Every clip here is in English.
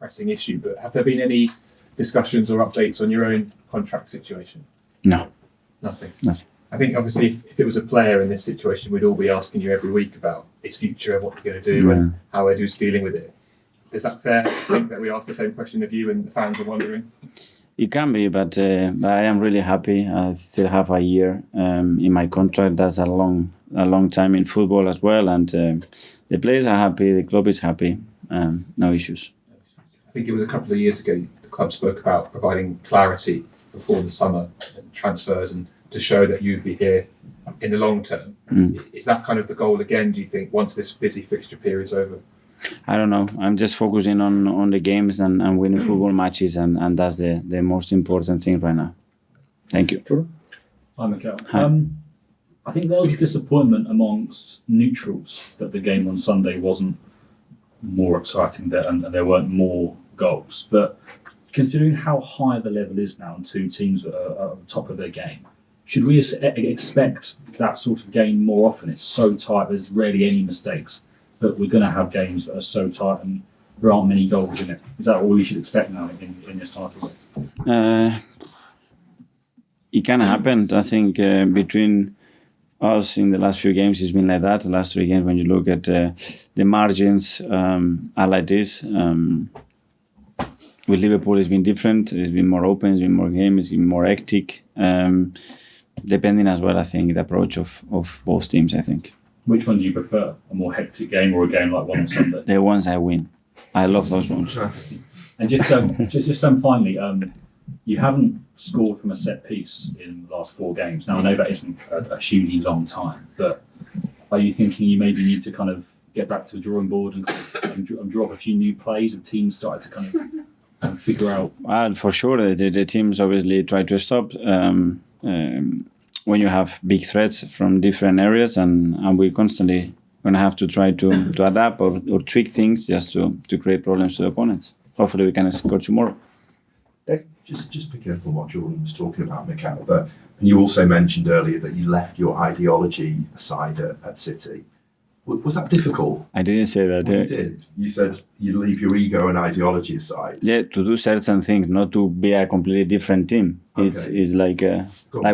pressing issue, but have there been any discussions or updates on your own contract situation? No. Nothing? Nothing. I think obviously if it was a player in this situation, we'd all be asking you every week about his future, what you're going to do and how Edu's dealing with it. Is that fair to think that we ask the same question of you and the fans are wondering? It can be, but I am really happy. I still have a year in my contract. That's a long time in football as well. And the players are happy, the club is happy. No issues. I think it was a couple of years ago the club spoke about providing clarity before the summer and transfers and to show that you'd be here in the long term. Is that kind of the goal again, do you think, once this busy fixture period is over? I don't know. I'm just focusing on the games and winning football matches, and that's the most important thing right now. Thank you. Jordan? Hi, Mikel. Hi. I think there was disappointment amongst neutrals that the game on Sunday wasn't more exciting and there weren't more goals. But considering how high the level is now and two teams are at the top of their game, should we expect that sort of game more often? It's so tight, there's rarely any mistakes, but we're going to have games that are so tight and there aren't many goals in it. Is that all we should expect now in this title race? It can happen. I think between us in the last few games, it's been like that. The last 3 games, when you look at the margins, are like this. With Liverpool, it's been different. It's been more open, it's been more game, it's been more hectic. Depending as well, I think, the approach of both teams, I think. Which one do you prefer? A more hectic game or a game like one on Sunday? The ones I win. I love those ones. And just finally, you haven't scored from a set piece in the last 4 games. Now, I know that isn't a hugely long time, but are you thinking you maybe need to kind of get back to the drawing board and draw up a few new plays? Have teams started to kind of figure out? Well, for sure, the teams obviously try to stop when you have big threats from different areas, and we constantly going to have to try to adapt or tweak things just to create problems to the opponents. Hopefully we can score tomorrow. Just picking up on what Jordan was talking about, Mikel, but and you also mentioned earlier that you left your ideology aside at City. Was that difficult? I didn't say that. You did. You said you leave your ego and ideology aside. Yeah, to do certain things, not to be a completely different team. Okay. It's like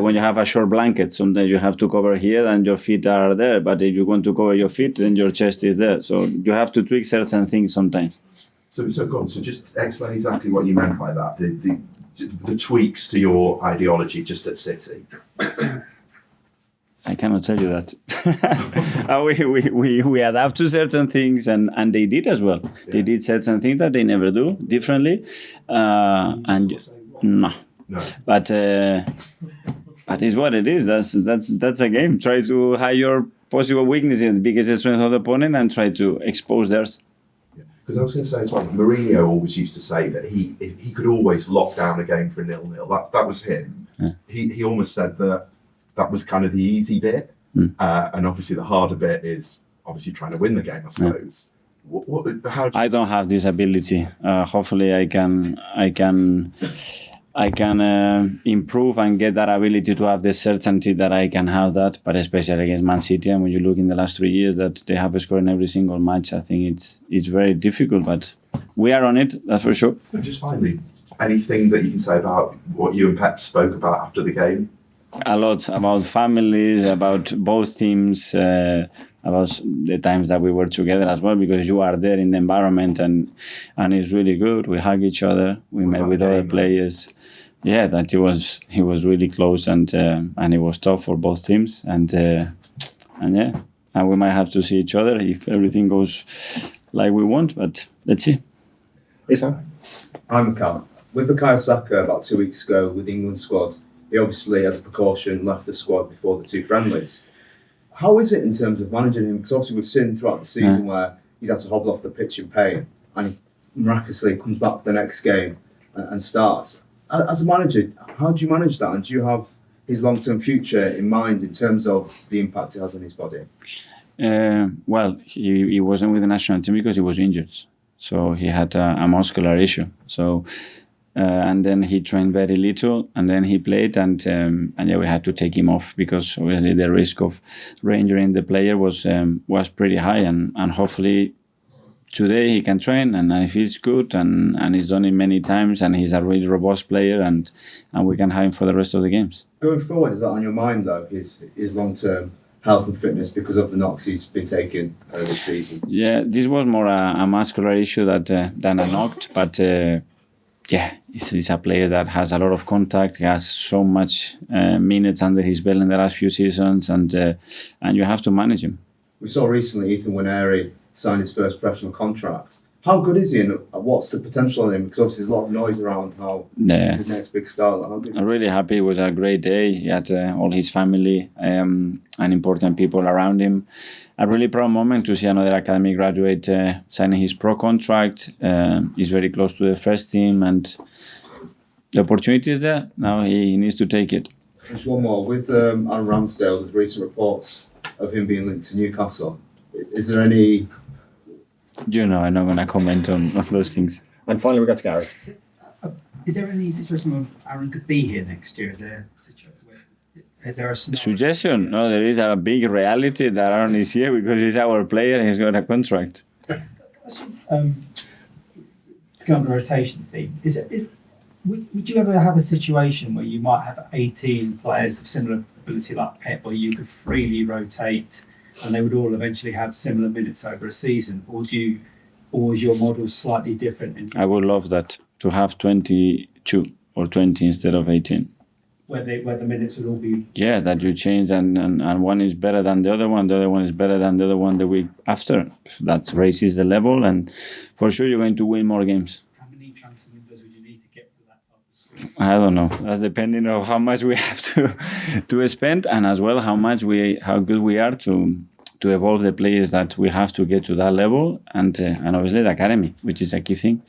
when you have a short blanket. Sometimes you have to cover here and your feet are there. But if you want to cover your feet, then your chest is there. So you have to tweak certain things sometimes. So go on. So just explain exactly what you meant by that. The tweaks to your ideology just at City. I cannot tell you that. we adapt to certain things, and they did as well. Yeah. They did certain things that they never do differently. No. But it's what it is. That's a game. Try to hide your possible weaknesses and the biggest strength of the opponent, and try to expose theirs. Because I was going to say as well, Mourinho always used to say that he could always lock down a game for a 0-0. That was him. Yeah. He almost said that was kind of the easy bit, and obviously the harder bit is obviously trying to win the game, I suppose. Yeah. I don't have this ability. Hopefully, I can improve and get that ability to have the certainty that I can have that. But especially against Man City, and when you look in the last 3 years that they have scored in every single match, I think it's very difficult. But we are on it, that's for sure. And just finally, anything that you can say about what you and Pep spoke about after the game? A lot about families, about both teams, about the times that we were together as well, because you are there in the environment, and it's really good. We hug each other. We met with other players. Yeah, that he was really close, and it was tough for both teams, and we might have to see each other if everything goes like we want, but let's see. I'm Mikel. With Bukayo Saka about 2 weeks ago with the England squad, he obviously, as a precaution, left the squad before the 2 friendlies. How is it in terms of managing him? Because obviously we've seen throughout the season where he's had to hobble off the pitch in pain, and he miraculously comes back for the next game and starts. As a manager, how do you manage that? And do you have his long-term future in mind in terms of the impact it has on his body? Well, he wasn't with the national team because he was injured. So he had a muscular issue. So... and then he trained very little, and then he played, and we had to take him off because obviously the risk of re-injuring the player was pretty high, and hopefully today he can train and he feels good and he's done it many times and he's a really robust player and we can have him for the rest of the games. Going forward, is that on your mind though? His long-term health and fitness because of the knocks he's been taking this season? Yeah, this was more a muscular issue than a knock, but yeah, he's a player that has a lot of contact. He has so much minutes under his belt in the last few seasons, and you have to manage him. We saw recently Ethan Nwaneri sign his first professional contract. How good is he, and what's the potential on him? Because obviously there's a lot of noise around how he's the next big star. I'm really happy. It was a great day. He had all his family and important people around him. A really proud moment to see another academy graduate signing his pro contract. He's very close to the first team, and the opportunity is there. Now he needs to take it. Just one more. With Aaron Ramsdale, there's recent reports of him being linked to Newcastle. Is there any... I'm not going to comment on those things. And finally, we go to Gary. Is there any situation where Aaron could be here next year? Is there a situation where, is there a suggestion? No, there is a big reality that Aaron is here because he's our player and he's got a contract. Going on the rotation theme, would you ever have a situation where you might have 18 players of similar ability like Pep, where you could freely rotate and they would all eventually have similar minutes over a season, or is your model slightly different? I would love that, to have 22 or 20 instead of 18. Where the minutes would all be... Yeah, that you change and one is better than the other one is better than the other one the week after. That raises the level, and for sure you're going to win more games. How many transfer windows would you need to get to that type of score? I don't know. That's depending on how much we have to spend, and as well how good we are to evolve the players that we have to get to that level, and obviously the academy, which is a key thing.